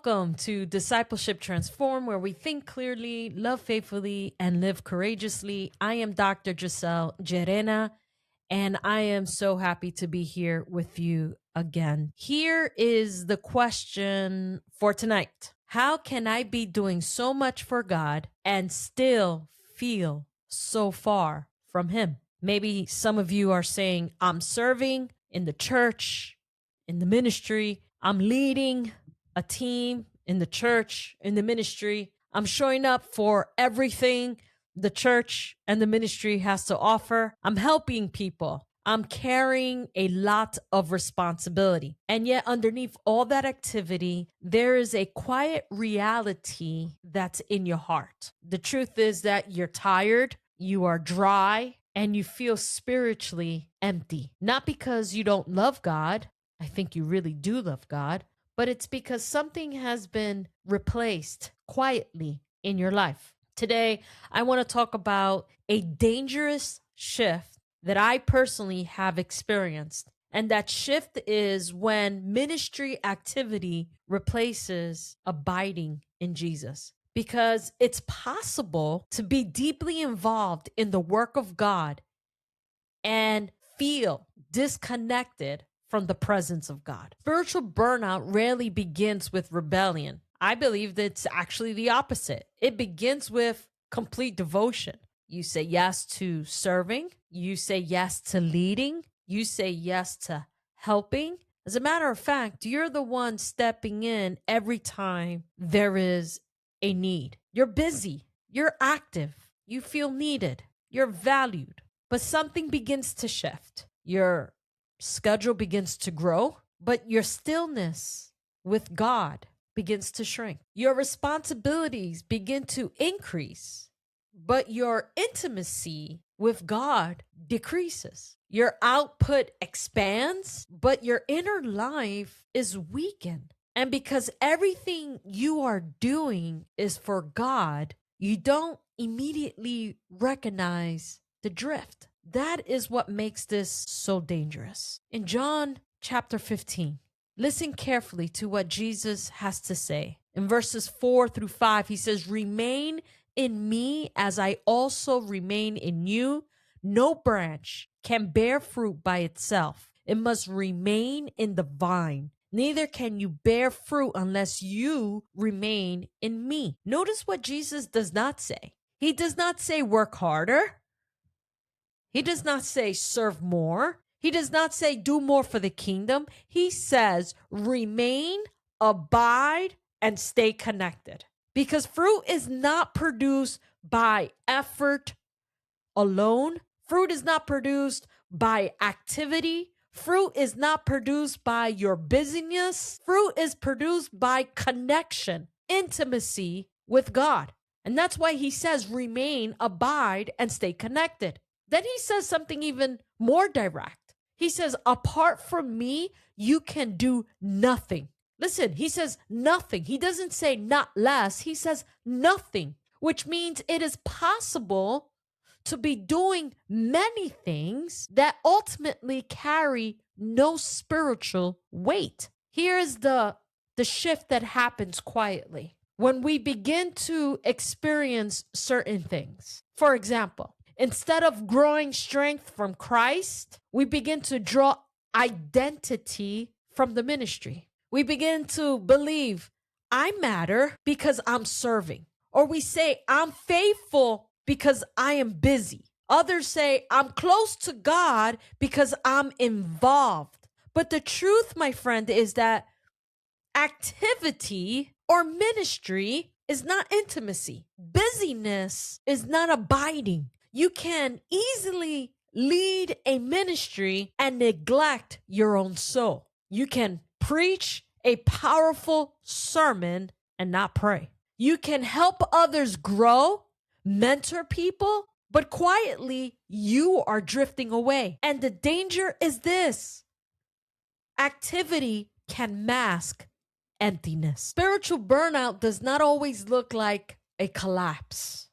Welcome to Discipleship Transform, where we think clearly, love faithfully, and live courageously. I am Dr. Giselle Gerena, and I am so happy to be here with you again. Here is the question for tonight. How can I be doing so much for God and still feel so far from Him? Maybe some of you are saying, I'm serving in the church, in the ministry, I'm leading a team in the church, in the ministry. I'm showing up for everything the church and the ministry has to offer. I'm helping people. I'm carrying a lot of responsibility. And yet, underneath all that activity, there is a quiet reality that's in your heart. The truth is that you're tired, you are dry, and you feel spiritually empty. Not because you don't love God. I think you really do love God, but it's because something has been replaced quietly in your life. Today, I want to talk about a dangerous shift that I personally have experienced. And that shift is when ministry activity replaces abiding in Jesus. Because it's possible to be deeply involved in the work of God and feel disconnected from the presence of God. Spiritual burnout rarely begins with rebellion. I believe that it's actually the opposite. It begins with complete devotion. You say yes to serving. You say yes to leading. You say yes to helping. As a matter of fact, you're the one stepping in every time there is a need. You're busy. You're active. You feel needed. You're valued. But something begins to shift. Your schedule begins to grow, but your stillness with God begins to shrink. Your responsibilities begin to increase, but your intimacy with God decreases. Your output expands, but your inner life is weakened. And because everything you are doing is for God, you don't immediately recognize the drift. That is what makes this so dangerous. In John chapter 15, listen carefully to what Jesus has to say. In verses 4-5, he says, "Remain in me as I also remain in you. No branch can bear fruit by itself. It must remain in the vine. Neither can you bear fruit unless you remain in me." Notice what Jesus does not say. He does not say work harder. He does not say serve more. He does not say do more for the kingdom. He says remain, abide, and stay connected. Because fruit is not produced by effort alone. Fruit is not produced by activity. Fruit is not produced by your busyness. Fruit is produced by connection, intimacy with God. And that's why he says remain, abide, and stay connected. Then he says something even more direct. He says, apart from me, you can do nothing. Listen, he says nothing. He doesn't say not less. He says nothing, which means it is possible to be doing many things that ultimately carry no spiritual weight. Here's the shift that happens quietly when we begin to experience certain things. For example, instead of growing strength from Christ, we begin to draw identity from the ministry. We begin to believe I matter because I'm serving. Or we say I'm faithful because I am busy. Others say I'm close to God because I'm involved. But the truth, my friend, is that activity or ministry is not intimacy. Busyness is not abiding. You can easily lead a ministry and neglect your own soul. You can preach a powerful sermon and not pray. You can help others grow, mentor people, but quietly you are drifting away. And the danger is this: activity can mask emptiness. Spiritual burnout does not always look like a collapse.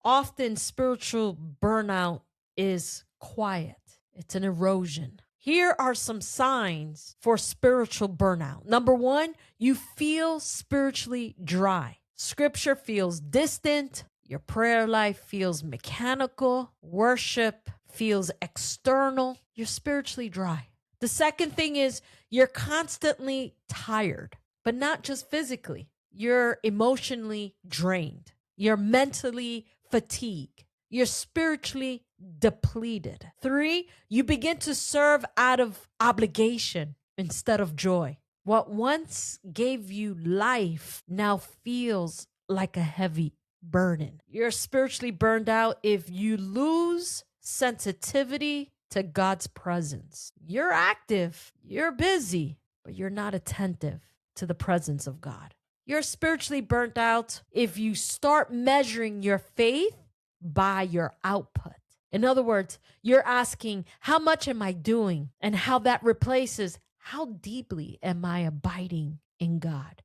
Often spiritual burnout is quiet. It's an erosion. Here are some signs for spiritual burnout. Number one, you feel spiritually dry. Scripture feels distant. Your prayer life feels mechanical. Worship feels external. You're spiritually dry. The second thing is you're constantly tired, but not just physically. You're emotionally drained. You're mentally fatigued. You're spiritually depleted. 3, you begin to serve out of obligation instead of joy. What once gave you life now feels like a heavy burden. You're spiritually burned out if you lose sensitivity to God's presence. You're active, you're busy, but you're not attentive to the presence of God. You're spiritually burnt out if you start measuring your faith by your output. In other words, you're asking, how much am I doing? And how that replaces, how deeply am I abiding in God?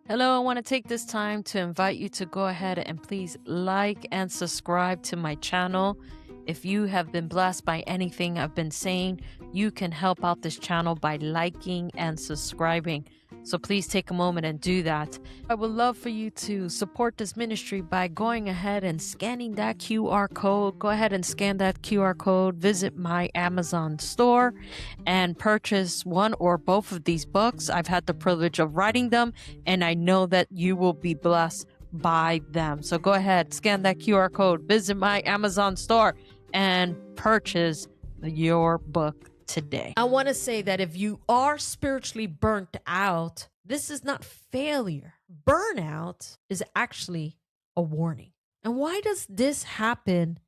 Hello, I want to take this time to invite you to go ahead and please like and subscribe to my channel. If you have been blessed by anything I've been saying, you can help out this channel by liking and subscribing. So please take a moment and do that. I would love for you to support this ministry by going ahead and scanning that QR code. Go ahead and scan that QR code, visit my Amazon store, and purchase one or both of these books. I've had the privilege of writing them, and I know that you will be blessed by them. So go ahead, scan that QR code, visit my Amazon store, and purchase your book today. I want to say that if you are spiritually burnt out, this is not failure. Burnout is actually a warning. And why does this happen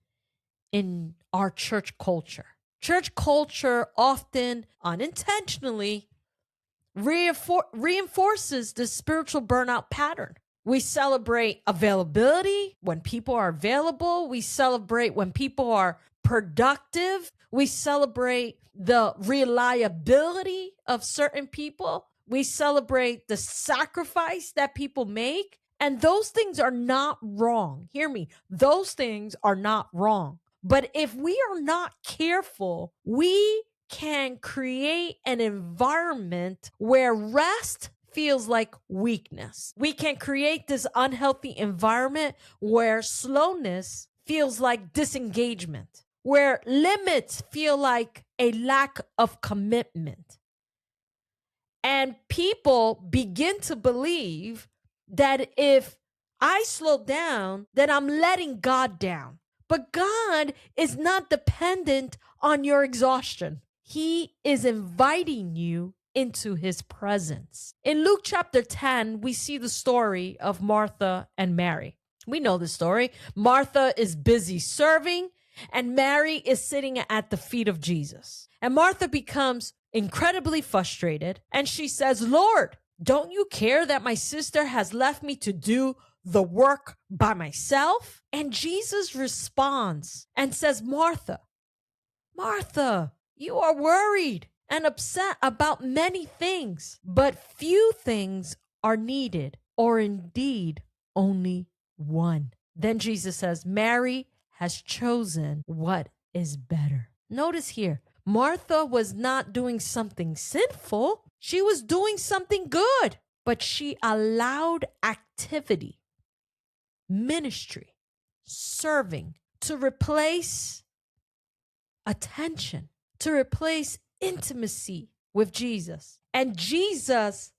in our church culture? Church culture often unintentionally reinforces the spiritual burnout pattern. We celebrate availability when people are available. We celebrate when people are productive. We celebrate the reliability of certain people. We celebrate the sacrifice that people make. And those things are not wrong. Hear me. Those things are not wrong. But if we are not careful, we can create an environment where rest feels like weakness. We can create this unhealthy environment where slowness feels like disengagement, where limits feel like a lack of commitment. And people begin to believe that if I slow down, then I'm letting God down. But God is not dependent on your exhaustion. He is inviting you into his presence. In Luke chapter 10, we see the story of Martha and Mary. We know the story. Martha is busy serving, and Mary is sitting at the feet of Jesus. And Martha becomes incredibly frustrated, and she says, Lord, don't you care that my sister has left me to do the work by myself? And Jesus responds and says, Martha, Martha, you are worried and upset about many things, but few things are needed, or indeed only one. Then Jesus says, Mary has chosen what is better. Notice here, Martha was not doing something sinful. She was doing something good, but she allowed activity, ministry, serving to replace attention, to replace intimacy with Jesus. And Jesus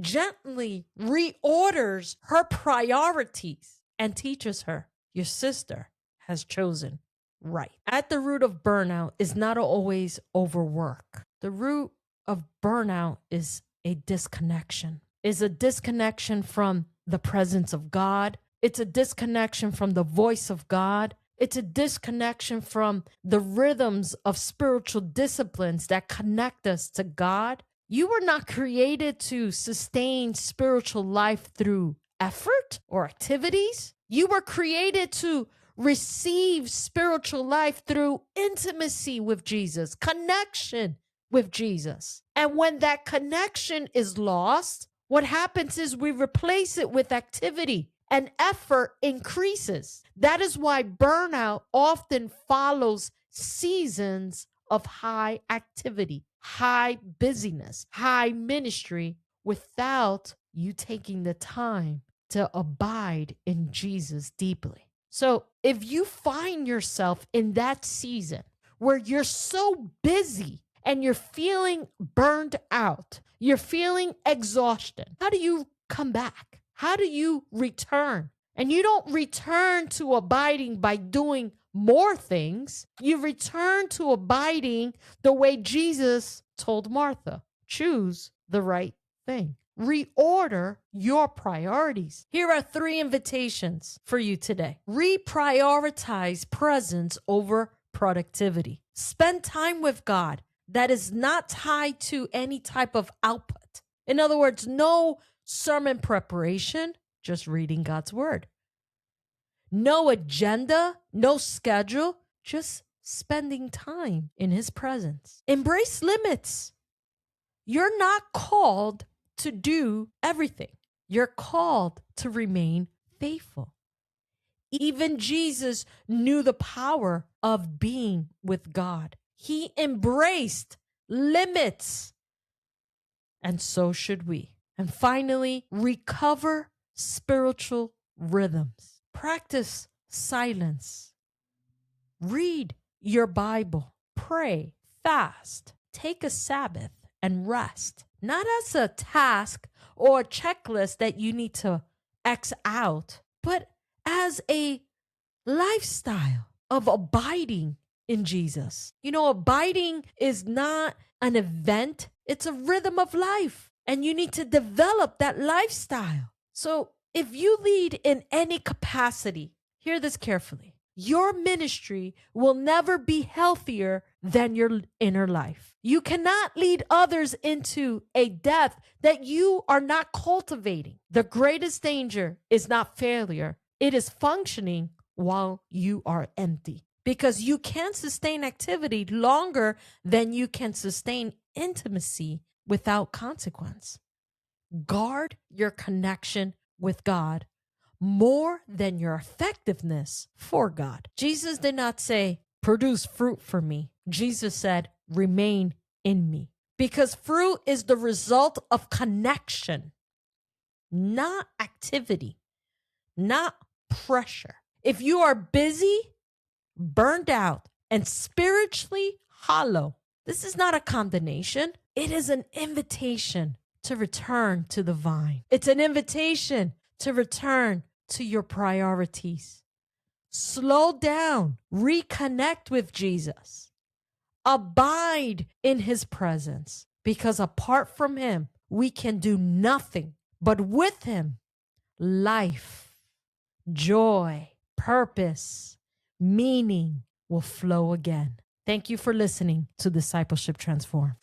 gently reorders her priorities and teaches her, your sister has chosen right. At the root of burnout is not always overwork. The root of burnout is a disconnection, is a disconnection from the presence of God. It's a disconnection from the voice of God. It's a disconnection from the rhythms of spiritual disciplines that connect us to God. You were not created to sustain spiritual life through effort or activities. You were created to receive spiritual life through intimacy with Jesus, connection with Jesus. And when that connection is lost, what happens is we replace it with activity, and effort increases. That is why burnout often follows seasons of high activity, high busyness, high ministry without you taking the time to abide in Jesus deeply. So if you find yourself in that season where you're so busy and you're feeling burned out, you're feeling exhaustion, how do you come back? How do you return? And you don't return to abiding by doing more things. You return to abiding the way Jesus told Martha. Choose the right thing. Reorder your priorities. Here are 3 invitations for you today. Reprioritize presence over productivity. Spend time with God that is not tied to any type of output. In other words, no sermon preparation, just reading God's word. No agenda, no schedule, just spending time in his presence. Embrace limits. You're not called to do everything. You're called to remain faithful. Even Jesus knew the power of being with God. He embraced limits. And so should we. And finally, recover spiritual rhythms. Practice silence. Read your Bible. Pray, fast, take a Sabbath, and rest. Not as a task or a checklist that you need to X out, but as a lifestyle of abiding in Jesus. You know, abiding is not an event, it's a rhythm of life. And you need to develop that lifestyle. So if you lead in any capacity, hear this carefully. Your ministry will never be healthier than your inner life. You cannot lead others into a death that you are not cultivating. The greatest danger is not failure. It is functioning while you are empty. Because you can't sustain activity longer than you can sustain intimacy without consequence. Guard your connection with God more than your effectiveness for God. Jesus did not say, produce fruit for me. Jesus said, remain in me. Because fruit is the result of connection, not activity, not pressure. If you are busy, burned out, and spiritually hollow, this is not a condemnation. It is an invitation to return to the vine. It's an invitation to return to your priorities. Slow down, reconnect with Jesus, abide in his presence, because apart from him, we can do nothing. But with him, life, joy, purpose, meaning will flow again. Thank you for listening to Discipleship Transformed.